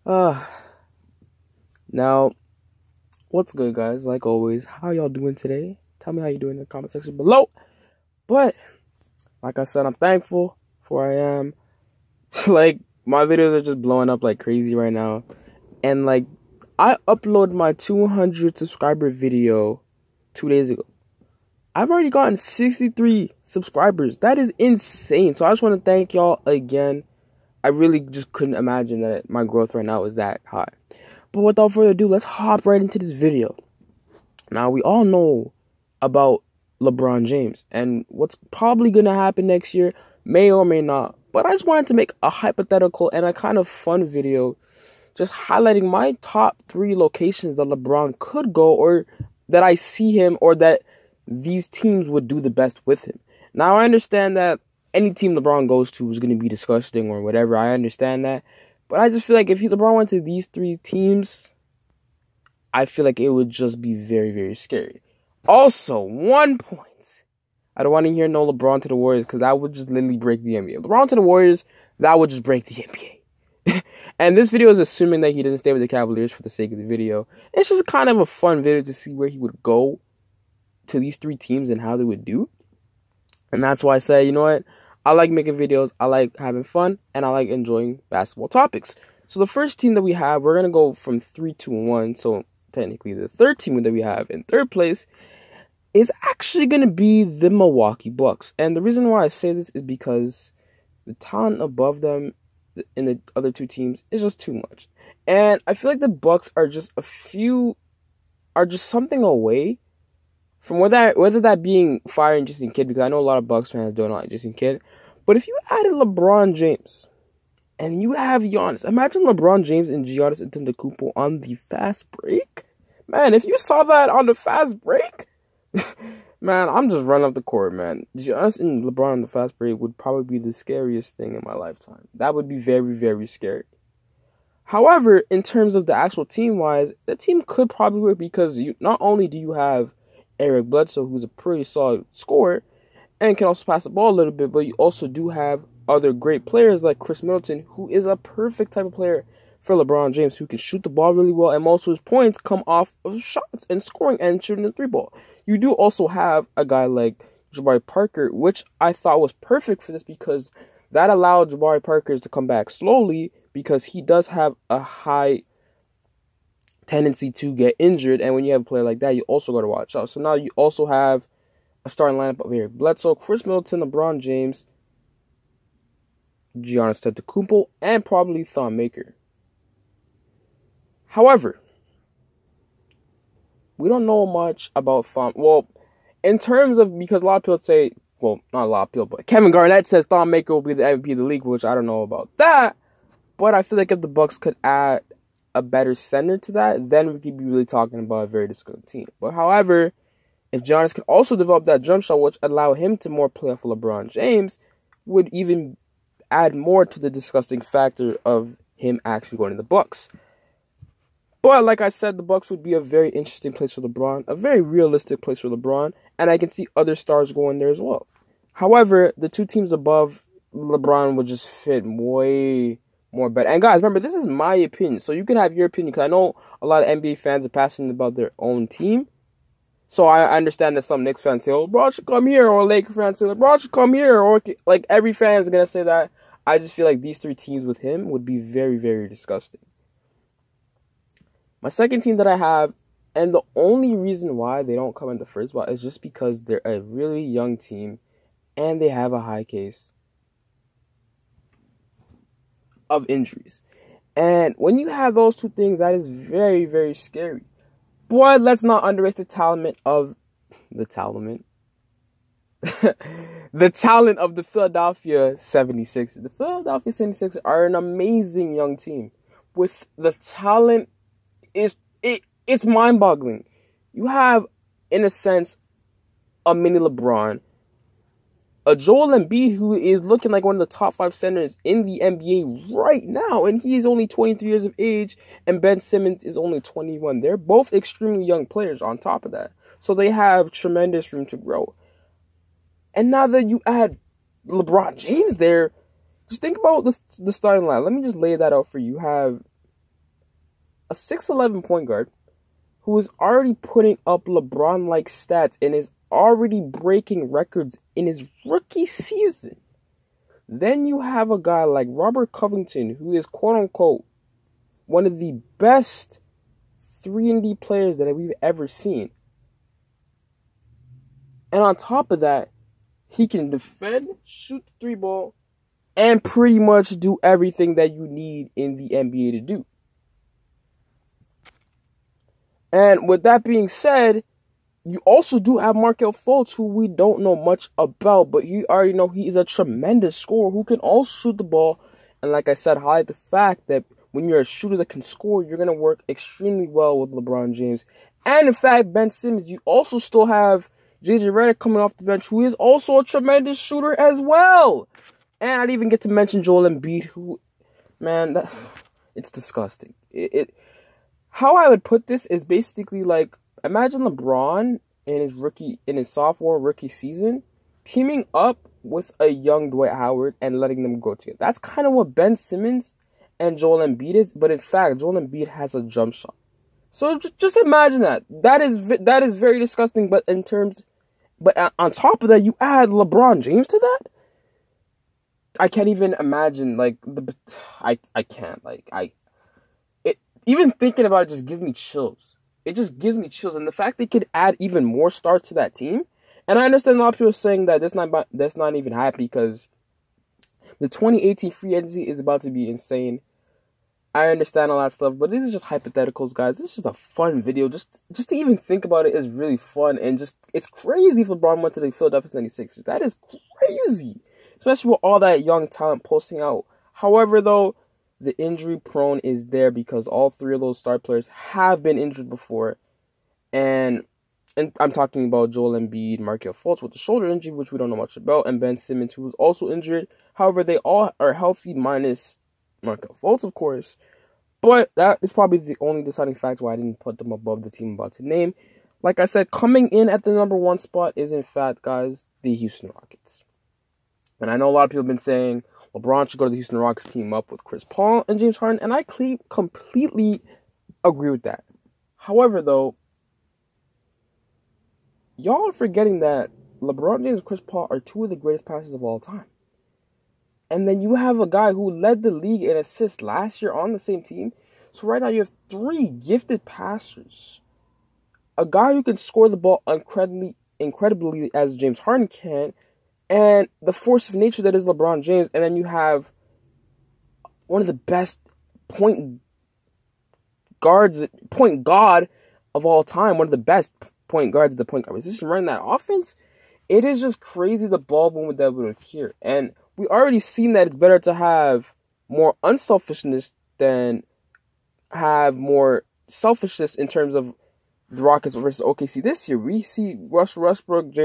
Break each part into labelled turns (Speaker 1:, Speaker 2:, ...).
Speaker 1: Uh, Now, what's good, guys? Like always, how y'all doing today? Tell me how you doing in the comment section below. But, like I said, I'm thankful for where I am. Like, my videos are just blowing up like crazy right now. And, like, I uploaded my 200 subscriber video 2 days ago. I've already gotten 63 subscribers. That is insane. So, I just want to thank y'all again. I really just couldn't imagine that my growth right now is that high. But without further ado, let's hop right into this video. Now, we all know about LeBron James and what's probably going to happen next year, may or may not. But I just wanted to make a hypothetical and a kind of fun video just highlighting my top 3 locations that LeBron could go, or that I see him, or that these teams would do the best with him. Now, I understand that any team LeBron goes to is going to be disgusting or whatever. I understand that. But I just feel like if LeBron went to these 3 teams, I feel like it would just be very, very scary. Also, 1 point. I don't want to hear no LeBron to the Warriors, because that would just literally break the NBA. LeBron to the Warriors, that would just break the NBA. And this video is assuming that he doesn't stay with the Cavaliers for the sake of the video. It's just kind of a fun video to see where he would go to these 3 teams and how they would do. And that's why I say, you know what? I like making videos, I like having fun, and I like enjoying basketball topics. So the first team that we have, we're going to go from 3, 2, and 1. So technically the third team that we have in third place is actually going to be the Milwaukee Bucks. And the reason why I say this is because the talent above them in the other 2 teams is just too much. And I feel like the Bucks are just something away from whether that being firing Jason Kidd, because I know a lot of Bucks fans don't like Jason Kidd. But if you added LeBron James and you have Giannis, imagine LeBron James and Giannis Antetokounmpo on the fast break. Man, if you saw that on the fast break, man, I'm just running up the court, man. Giannis and LeBron on the fast break would probably be the scariest thing in my lifetime. That would be very, very scary. However, in terms of the actual team-wise, the team could probably work, because not only do you have Eric Bledsoe, who's a pretty solid scorer and can also pass the ball a little bit, but you also do have other great players like Chris Middleton, who is a perfect type of player for LeBron James, who can shoot the ball really well, and most of his points come off of shots and scoring and shooting the 3-ball. You do also have a guy like Jabari Parker, which I thought was perfect for this, because that allowed Jabari Parker to come back slowly, because he does have a high tendency to get injured, and when you have a player like that, you also got to watch out. So now you also have a starting lineup of Eric Bledsoe, Chris Middleton, LeBron James, Giannis Antetokounmpo, and probably Thon Maker. However, we don't know much about Thon. Well, in terms of, because a lot of people say, well, not a lot of people, but Kevin Garnett says Thon Maker will be the MVP of the league, which I don't know about that. But I feel like if the Bucks could add a better center to that, then we could be really talking about a very disgusting team. But however, if Giannis could also develop that jump shot, which allow him to more play off LeBron James, would even add more to the disgusting factor of him actually going to the Bucks. But like I said, the Bucks would be a very interesting place for LeBron, a very realistic place for LeBron, and I can see other stars going there as well. However, the 2 teams above LeBron would just fit way more better. And guys, remember, this is my opinion, so you can have your opinion, because I know a lot of NBA fans are passionate about their own team. So I understand that some Knicks fans say, oh, LeBron should come here, or Laker fans say, LeBron should come here, or like every fan is going to say that. I just feel like these 3 teams with him would be very, very disgusting. My second team that I have, and the only reason why they don't come in the first spot, is just because they're a really young team and they have a high case of injuries. And when you have those 2 things, that is very, very scary. But let's not underrate the talent of the talent of the Philadelphia 76ers. The Philadelphia 76ers are an amazing young team. With the talent, it's mind-boggling. You have, in a sense, a mini LeBron, a Joel Embiid, who is looking like one of the top 5 centers in the NBA right now, and he is only 23 years of age, and Ben Simmons is only 21. They're both extremely young players on top of that, so they have tremendous room to grow. And now that you add LeBron James there, just think about the starting line. Let me just lay that out for you. You have a 6'11" point guard who is already putting up LeBron-like stats and is already breaking records in his rookie season. Then you have a guy like Robert Covington, who is quote-unquote one of the best 3-and-D players that we've ever seen. And on top of that, he can defend, shoot the three ball, and pretty much do everything that you need in the NBA to do. And with that being said, you also do have Markelle Fultz, who we don't know much about, but you already know he is a tremendous scorer who can also shoot the ball. And like I said, highlight the fact that when you're a shooter that can score, you're going to work extremely well with LeBron James. And in fact, Ben Simmons, you also still have JJ Redick coming off the bench, who is also a tremendous shooter as well. And I didn't even get to mention Joel Embiid, who, man, it's disgusting. How I would put this is basically like, imagine LeBron in his sophomore rookie season teaming up with a young Dwight Howard and letting them grow together. That's kind of what Ben Simmons and Joel Embiid is, but in fact, Joel Embiid has a jump shot. So just imagine that. That is very disgusting. But on top of that, you add LeBron James to that. I can't even imagine. I can't. Even thinking about it just gives me chills. It just gives me chills. And the fact they could add even more stars to that team. And I understand a lot of people saying that that's not even happening because the 2018 free agency is about to be insane. I understand all that stuff, but these are just hypotheticals, guys. This is just a fun video. Just to even think about it is really fun. And it's crazy if LeBron went to the Philadelphia 76ers. That is crazy. Especially with all that young talent posting out. However, though, the injury prone is there because all three of those star players have been injured before. And I'm talking about Joel Embiid, Markelle Fultz with the shoulder injury, which we don't know much about, and Ben Simmons, who was also injured. However, they all are healthy minus Markelle Fultz, of course. But that is probably the only deciding factor why I didn't put them above the team I'm about to name. Like I said, coming in at the number 1 spot is, in fact, guys, the Houston Rockets. And I know a lot of people have been saying LeBron should go to the Houston Rockets team up with Chris Paul and James Harden, and I completely agree with that. However, though, y'all are forgetting that LeBron James and Chris Paul are 2 of the greatest passers of all time. And then you have a guy who led the league in assists last year on the same team. So right now you have 3 gifted passers. A guy who can score the ball incredibly as James Harden can, and the force of nature that is LeBron James. And then you have one of the best point guard of all time. One of the best point guards at the point guard position running that offense. It is just crazy the ball movement that we have here. And we already seen that it's better to have more unselfishness than have more selfishness in terms of the Rockets versus OKC this year. We see Russell Westbrook,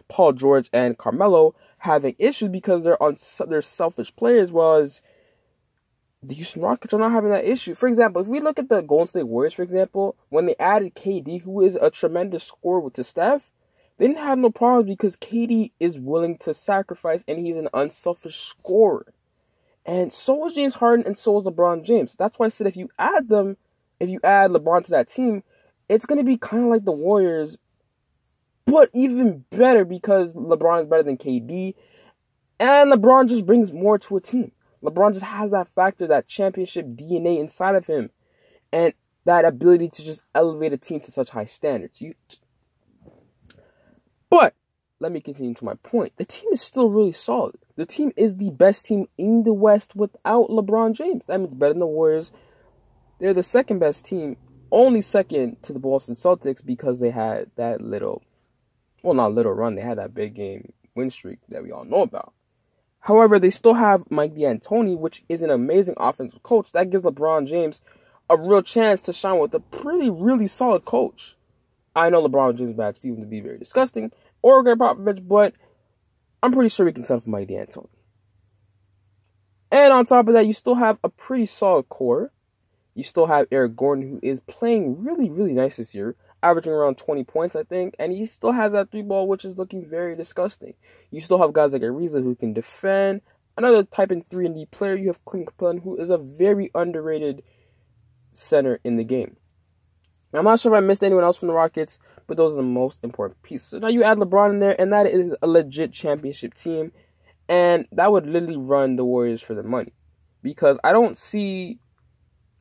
Speaker 1: Paul George, and Carmelo having issues because they're selfish players, whereas the Houston Rockets are not having that issue. For example, if we look at the Golden State Warriors, for example, when they added KD, who is a tremendous scorer to Steph, they didn't have no problems because KD is willing to sacrifice and he's an unselfish scorer. And so is James Harden and so is LeBron James. That's why I said if you add LeBron to that team, it's going to be kind of like the Warriors, but even better because LeBron is better than KD. And LeBron just brings more to a team. LeBron just has that factor, that championship DNA inside of him. And that ability to just elevate a team to such high standards. But let me continue to my point. The team is still really solid. The team is the best team in the West without LeBron James. That means better than the Warriors. They're the second best team, only second to the Boston Celtics because they had that run. They had that big game win streak that we all know about. However, they still have Mike D'Antoni, which is an amazing offensive coach. That gives LeBron James a real chance to shine with a really solid coach. I know LeBron James back Steven to be very disgusting, or Greg Popovich, but I'm pretty sure we can settle for Mike D'Antoni. And on top of that, you still have a pretty solid core. You still have Eric Gordon, who is playing really nice this year, averaging around 20 points, I think, and he still has that 3-ball, which is looking very disgusting. You still have guys like Ariza who can defend. Another type in 3-and-D player, you have Clint Capella, who is a very underrated center in the game. I'm not sure if I missed anyone else from the Rockets, but those are the most important pieces. So now you add LeBron in there, and that is a legit championship team. And that would literally run the Warriors for the money. Because I don't see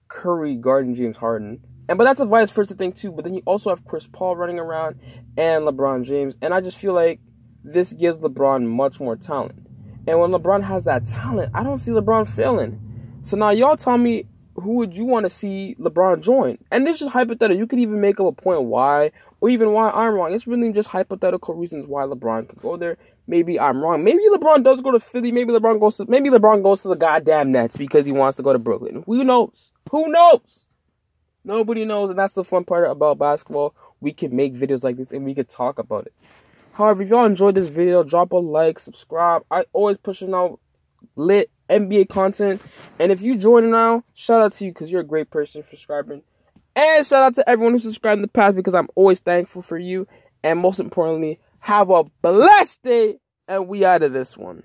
Speaker 1: Curry guarding James Harden. But that's a vice versa thing too. But then you also have Chris Paul running around and LeBron James. And I just feel like this gives LeBron much more talent. And when LeBron has that talent, I don't see LeBron failing. So now y'all tell me, who would you want to see LeBron join? And this is just hypothetical. You could even make up a point why, or even why I'm wrong. It's really just hypothetical reasons why LeBron could go there. Maybe I'm wrong. Maybe LeBron does go to Philly. Maybe LeBron goes to the goddamn Nets because he wants to go to Brooklyn. Who knows? Who knows? Nobody knows, and that's the fun part about basketball. We can make videos like this and we could talk about it. However, if y'all enjoyed this video, drop a like, subscribe. I always pushing out lit NBA content. And if you join now, shout out to you because you're a great person for subscribing. And shout out to everyone who subscribed in the past because I'm always thankful for you. And most importantly, have a blessed day. And we out of this one.